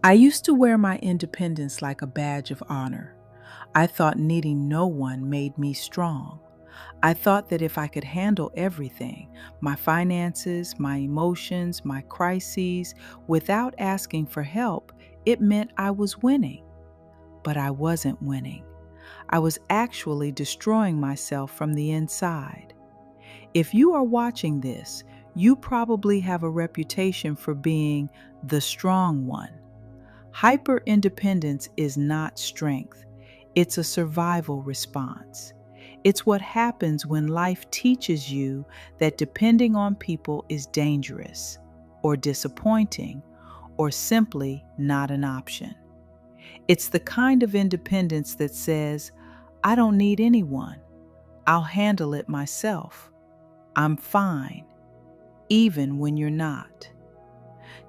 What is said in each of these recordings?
I used to wear my independence like a badge of honor. I thought needing no one made me strong. I thought that if I could handle everything, my finances, my emotions, my crises, without asking for help, it meant I was winning. But I wasn't winning. I was actually destroying myself from the inside. If you are watching this, you probably have a reputation for being the strong one. Hyper independence is not strength, it's a survival response. It's what happens when life teaches you that depending on people is dangerous, or disappointing, or simply not an option. It's the kind of independence that says, I don't need anyone. I'll handle it myself. I'm fine, even when you're not.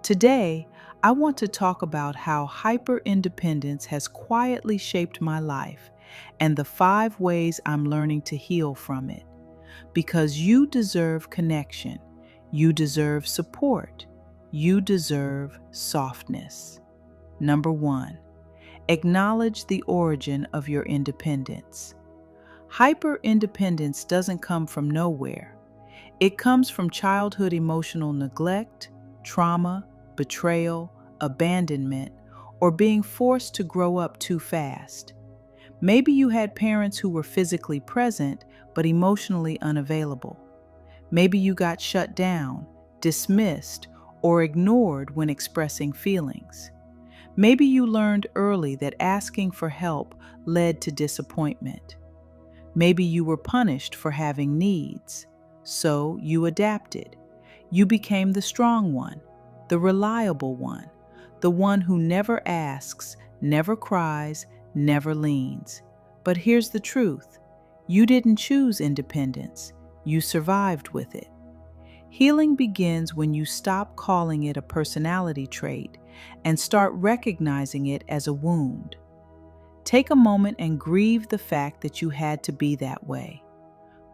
Today, I want to talk about how hyper-independence has quietly shaped my life and the 5 ways I'm learning to heal from it. Because you deserve connection, you deserve support, you deserve softness. Number 1, acknowledge the origin of your independence. Hyper-independence doesn't come from nowhere. It comes from childhood emotional neglect, trauma, betrayal, abandonment, or being forced to grow up too fast. Maybe you had parents who were physically present but emotionally unavailable. Maybe you got shut down, dismissed, or ignored when expressing feelings. Maybe you learned early that asking for help led to disappointment. Maybe you were punished for having needs, so you adapted. You became the strong one, the reliable one, the one who never asks, never cries, never leans. But here's the truth. You didn't choose independence. You survived with it. Healing begins when you stop calling it a personality trait and start recognizing it as a wound. Take a moment and grieve the fact that you had to be that way.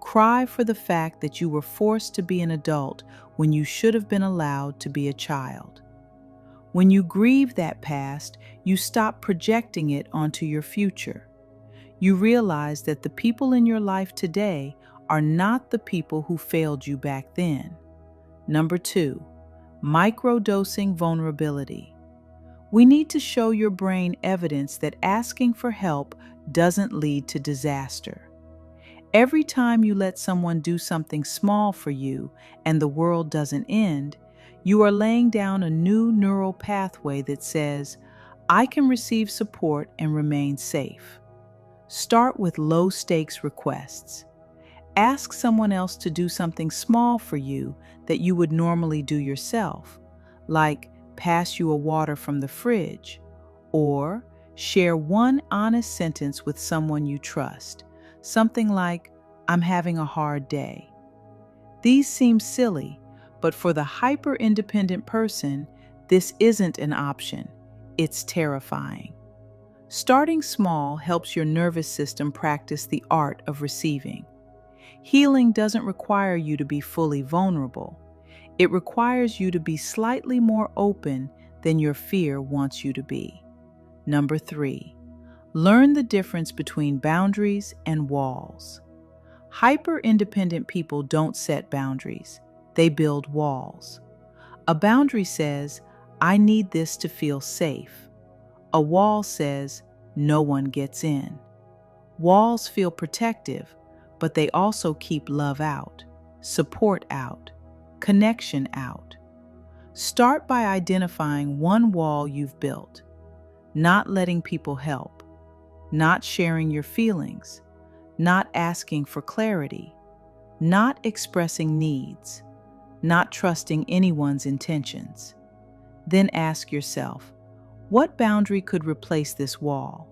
Cry for the fact that you were forced to be an adult when you should have been allowed to be a child. When you grieve that past, you stop projecting it onto your future. You realize that the people in your life today are not the people who failed you back then. Number 2, microdosing vulnerability. We need to show your brain evidence that asking for help doesn't lead to disaster. Every time you let someone do something small for you and the world doesn't end, you are laying down a new neural pathway that says, I can receive support and remain safe. Start with low-stakes requests. Ask someone else to do something small for you that you would normally do yourself, like pass you a water from the fridge, or share one honest sentence with someone you trust. Something like, I'm having a hard day. These seem silly, but for the hyper-independent person, this isn't an option. It's terrifying. Starting small helps your nervous system practice the art of receiving. Healing doesn't require you to be fully vulnerable. It requires you to be slightly more open than your fear wants you to be. Number 3, learn the difference between boundaries and walls. Hyper-independent people don't set boundaries. They build walls. A boundary says, I need this to feel safe. A wall says, no one gets in. Walls feel protective, but they also keep love out, support out, connection out. Start by identifying one wall you've built. Not letting people help, not sharing your feelings, not asking for clarity, not expressing needs, not trusting anyone's intentions. Then ask yourself, what boundary could replace this wall?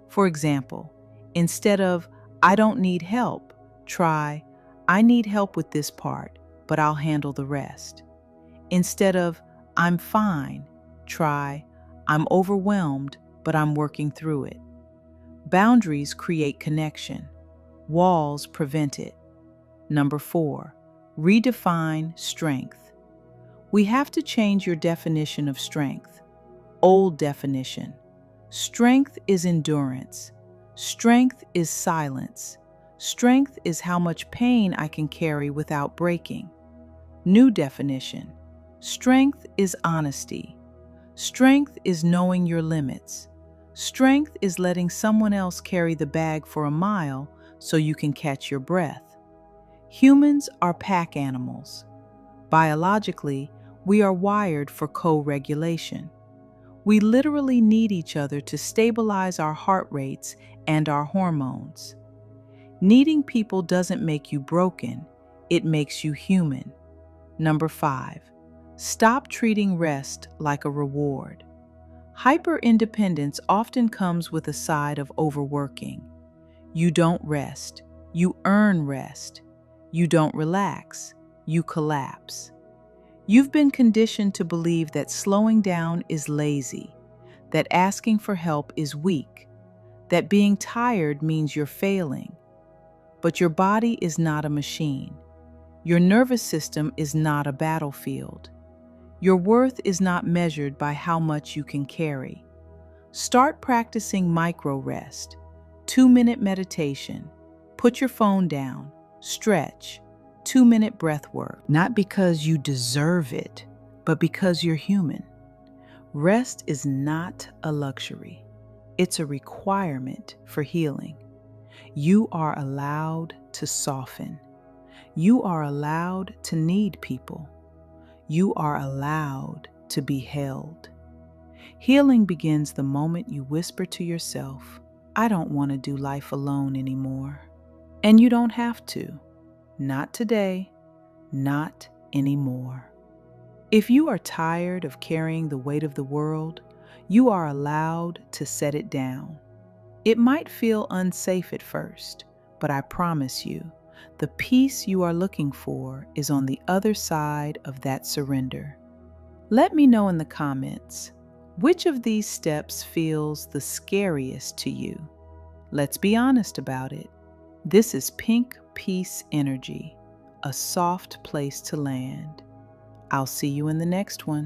For example, instead of, I don't need help, try, I need help with this part, but I'll handle the rest. Instead of, I'm fine, try, I'm overwhelmed, but I'm working through it. Boundaries create connection. Walls prevent it. Number 4, redefine strength. We have to change your definition of strength. Old definition. Strength is endurance. Strength is silence. Strength is how much pain I can carry without breaking. New definition. Strength is honesty. Strength is knowing your limits. Strength is letting someone else carry the bag for a mile so you can catch your breath. Humans are pack animals. Biologically, we are wired for co-regulation. We literally need each other to stabilize our heart rates and our hormones. Needing people doesn't make you broken, it makes you human. Number 5, stop treating rest like a reward. Hyper-independence often comes with a side of overworking. You don't rest, you earn rest. You don't relax, you collapse. You've been conditioned to believe that slowing down is lazy, that asking for help is weak, that being tired means you're failing. But your body is not a machine. Your nervous system is not a battlefield. Your worth is not measured by how much you can carry. Start practicing micro-rest, 2-minute meditation. Put your phone down, stretch, 2-minute breath work. Not because you deserve it, but because you're human. Rest is not a luxury. It's a requirement for healing. You are allowed to soften. You are allowed to need people. You are allowed to be held. Healing begins the moment you whisper to yourself, I don't want to do life alone anymore. And you don't have to. Not today, not anymore. If you are tired of carrying the weight of the world, you are allowed to set it down. It might feel unsafe at first, but I promise you, the peace you are looking for is on the other side of that surrender. Let me know in the comments, which of these steps feels the scariest to you? Let's be honest about it. This is Pink Peace Energy, a soft place to land. I'll see you in the next one.